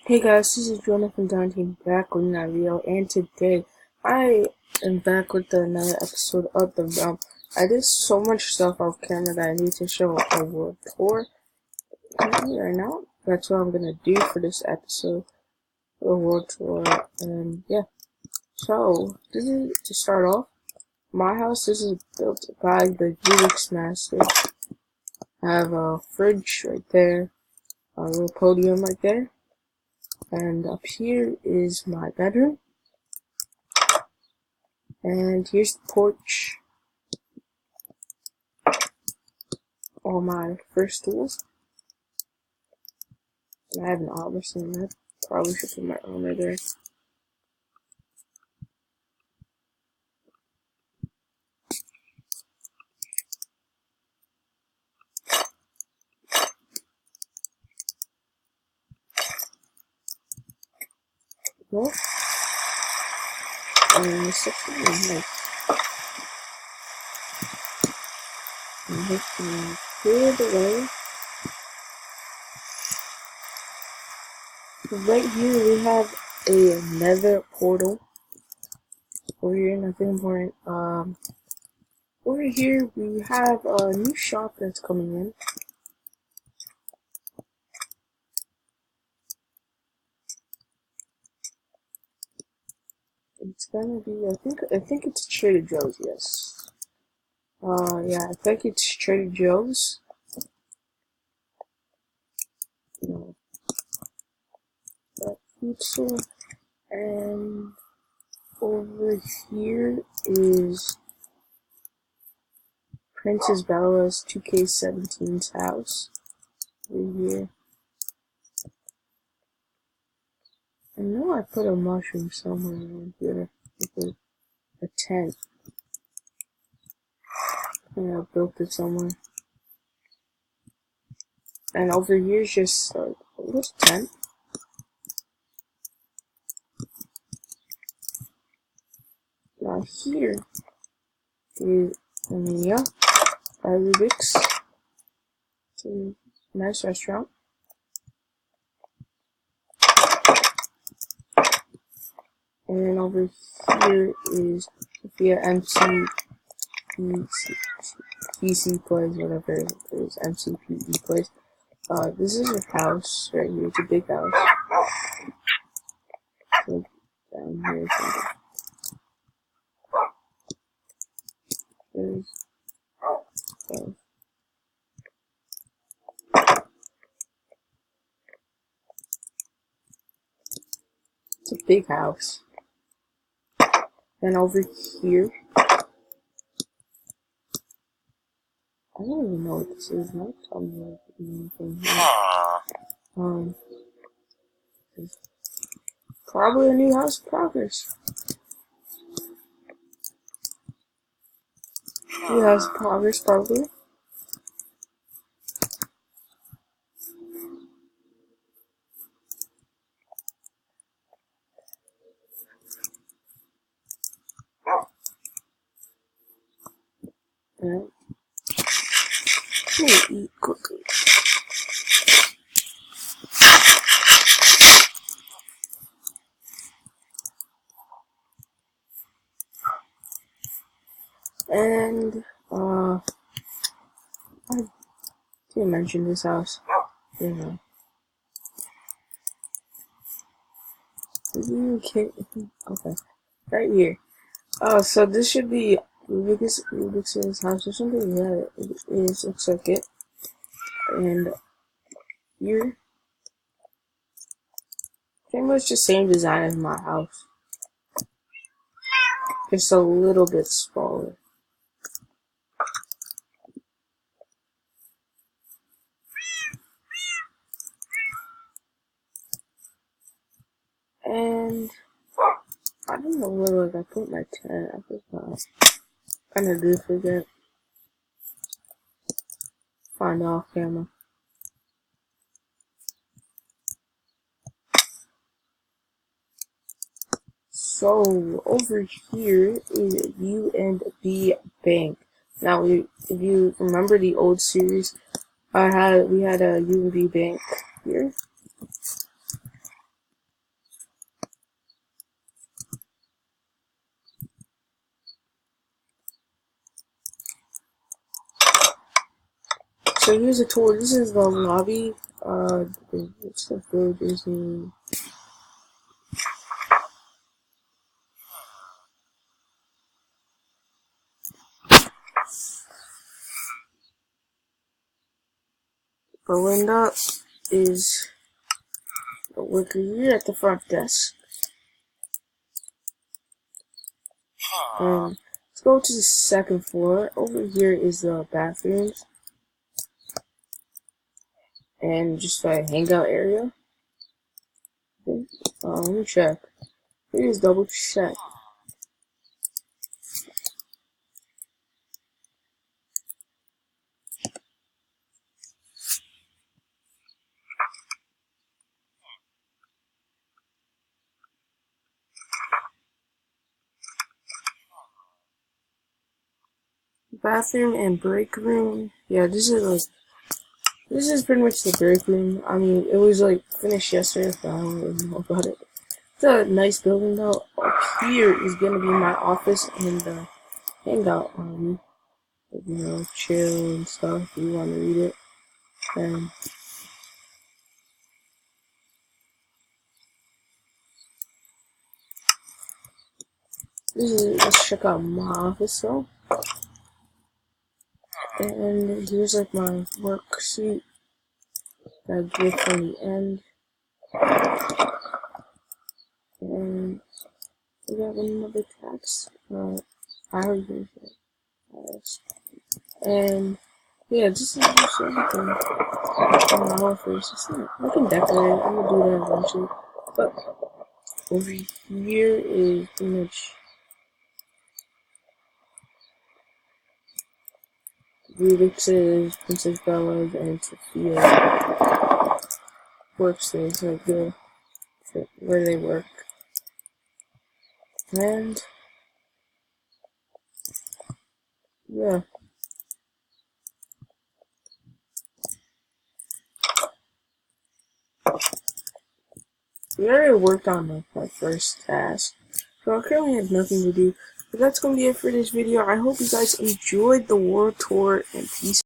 Hey guys, this is Jonathan Dante back with another video, and today I am back with another episode of The Realm. I did so much stuff off camera that I need to show a world tour currently right now. That's what I'm gonna do for this episode, a world tour, and yeah. So, this is, to start off, my house, this is built by the Helix Master. I have a fridge right there, a little podium right there. And up here is my bedroom. And here's the porch. All my first tools. And I have an obelisk in that. Probably should put my armor there. Well, and this section is nice. And we can clear the way. Right here we have a nether portal. Over here, nothing important. Over here we have a new shop that's coming in. It's gonna be, I think it's Trader Joe's, yes. Yeah, I think it's Trader Joe's. No, that food store. And over here is Princess Bella's 2K17's house. Over here. I know I put a mushroom somewhere around here with a tent. Yeah, I built it somewhere. And over here is just a little tent. Now here is Amelia by Rubik's. It's a nice restaurant. And then over here is Sophia PC Plays, whatever it is, MCPE Plays. This is her house right here. It's a big house. So down here something. There's it's a big house. Then over here, I don't even know what this is. Don't tell me anything here. Probably a new house of progress. New house of progress, probably. Alright. We'll eat quickly. And, I didn't mention this house. You know. Okay. Right here. So this should be Rubik's house or something. Yeah, it is. Looks like it. And here, pretty much the same design as my house. Just a little bit smaller. And I don't know where I put my tent. I forgot. Kind of do forget. Find off camera. So over here is UNB Bank. Now, if you remember the old series, we had a UNB Bank here. So here's a tour. This is the lobby. What's the village's name? Belinda is a worker here at the front desk. Let's go to the second floor. Over here is the bathrooms and just a hangout area. Okay. Let me check. Please double check. Bathroom and break room. Yeah, this is pretty much the break room. I mean, it was like finished yesterday, so I don't really know about it. It's a nice building though. Up here is gonna be my office and the hangout room. You know, chill and stuff if you want to read it. And let's check out my office though. And here's like my work suit that I get from the end. And we got another tax. I already did that. And yeah, this is just everything in my office. I can decorate. I'm gonna do that eventually. But over here is pretty much Rubik's, Princess Bella's, and Sophia workspace, like where they work. And yeah. We already worked on my first task, so I currently have nothing to do. But that's going to be it for this video. I hope you guys enjoyed the world tour, and peace.